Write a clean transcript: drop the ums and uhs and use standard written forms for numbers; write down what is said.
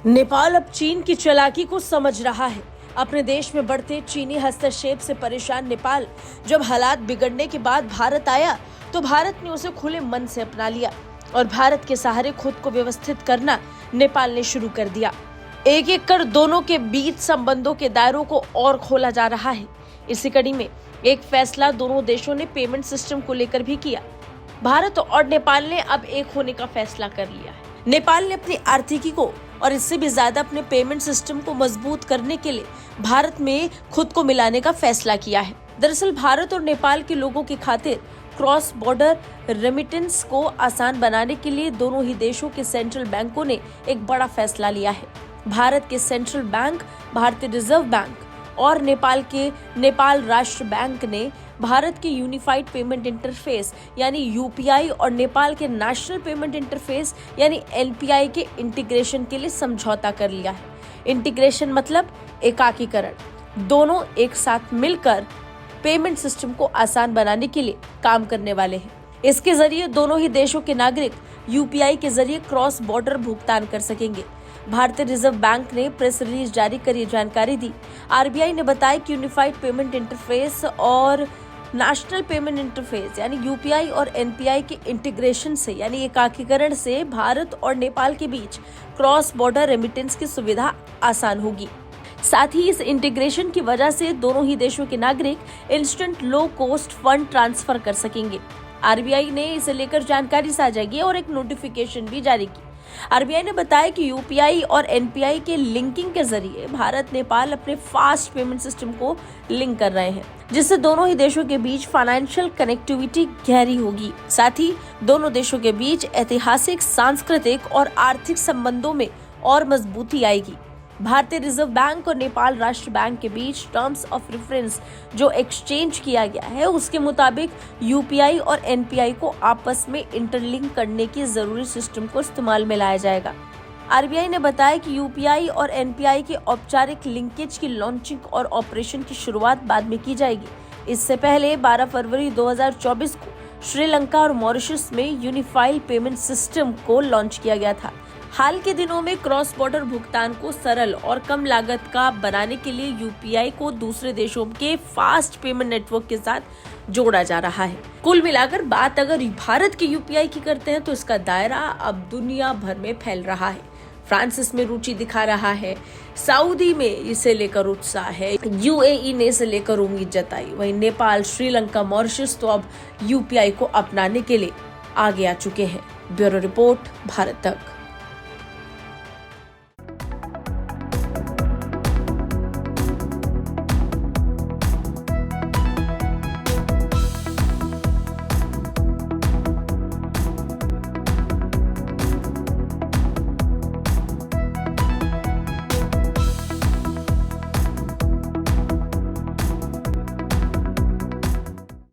नेपाल अब चीन की चालाकी को समझ रहा है। अपने देश में बढ़ते चीनी हस्तक्षेप से परेशान नेपाल जब हालात बिगड़ने के बाद भारत आया तो भारत ने उसे खुले मन से अपना लिया और भारत के सहारे खुद को व्यवस्थित करना नेपाल ने शुरू कर दिया। एक एक कर दोनों के बीच संबंधों के दायरों को और खोला जा रहा है। इसी कड़ी में एक फैसला दोनों देशों ने पेमेंट सिस्टम को लेकर भी किया। भारत और नेपाल ने अब एक होने का फैसला कर लिया है। नेपाल ने अपनी आर्थिकी को और इससे भी ज्यादा अपने पेमेंट सिस्टम को मजबूत करने के लिए भारत में खुद को मिलाने का फैसला किया है। दरअसल भारत और नेपाल के लोगों की खातिर क्रॉस बॉर्डर रेमिटेंस को आसान बनाने के लिए दोनों ही देशों के सेंट्रल बैंकों ने एक बड़ा फैसला लिया है। भारत के सेंट्रल बैंक भारतीय रिजर्व बैंक और नेपाल के नेपाल राष्ट्र बैंक ने भारत के यूनिफाइड पेमेंट इंटरफेस यानी यूपीआई और नेपाल के नेशनल पेमेंट इंटरफेस यानी एनपीआई के इंटीग्रेशन के लिए समझौता कर लिया है। इंटीग्रेशन मतलब एकाकीकरण। दोनों एक साथ मिलकर पेमेंट सिस्टम को आसान बनाने के लिए काम करने वाले हैं। इसके जरिए दोनों ही देशों के नागरिक यूपीआई के जरिए क्रॉस बॉर्डर भुगतान कर सकेंगे। भारतीय रिजर्व बैंक ने प्रेस रिलीज जारी कर ये जानकारी दी। आरबीआई ने बताया कि यूनिफाइड पेमेंट इंटरफेस और नेशनल पेमेंट इंटरफेस यानी यूपीआई और एनपीआई के इंटीग्रेशन से यानी एकाकीकरण से भारत और नेपाल के बीच क्रॉस बॉर्डर रेमिटेंस की सुविधा आसान होगी। साथ ही इस इंटीग्रेशन की वजह से दोनों ही देशों के नागरिक instant low cost fund transfer कर सकेंगे। आरबीआई ने इसे लेकर जानकारी साझा की और एक नोटिफिकेशन भी जारी की। आरबीआई ने बताया कि यूपीआई और एनपीआई के लिंकिंग के जरिए भारत नेपाल अपने फास्ट पेमेंट सिस्टम को लिंक कर रहे हैं, जिससे दोनों ही देशों के बीच फाइनेंशियल कनेक्टिविटी गहरी होगी। साथ ही दोनों देशों के बीच ऐतिहासिक, सांस्कृतिक और आर्थिक संबंधों में और मजबूती आएगी। भारतीय रिजर्व बैंक और नेपाल राष्ट्र बैंक के बीच टर्म्स ऑफ रेफरेंस जो एक्सचेंज किया गया है उसके मुताबिक यूपीआई और एनपीआई को आपस में इंटरलिंक करने की जरूरी सिस्टम को इस्तेमाल में लाया जाएगा। आरबीआई ने बताया कि यूपीआई और एनपीआई के औपचारिक लिंकेज की लॉन्चिंग और ऑपरेशन की शुरुआत बाद में की जाएगी। इससे पहले 12 फरवरी 2024 को श्रीलंका और मॉरिशस में यूनिफाइड पेमेंट सिस्टम को लॉन्च किया गया था। हाल के दिनों में क्रॉस बॉर्डर भुगतान को सरल और कम लागत का बनाने के लिए यूपीआई को दूसरे देशों के फास्ट पेमेंट नेटवर्क के साथ जोड़ा जा रहा है। कुल मिलाकर बात अगर भारत के यूपीआई की करते हैं तो इसका दायरा अब दुनिया भर में फैल रहा है। फ्रांस इसमें रुचि दिखा रहा है, सऊदी में इसे लेकर उत्साह है, यूएई ने इसे लेकर उम्मीद जताई। वहीं नेपाल, श्रीलंका, मॉरिशस तो अब यूपीआई को अपनाने के लिए आगे आ चुके हैं। ब्यूरो रिपोर्ट, भारत तक।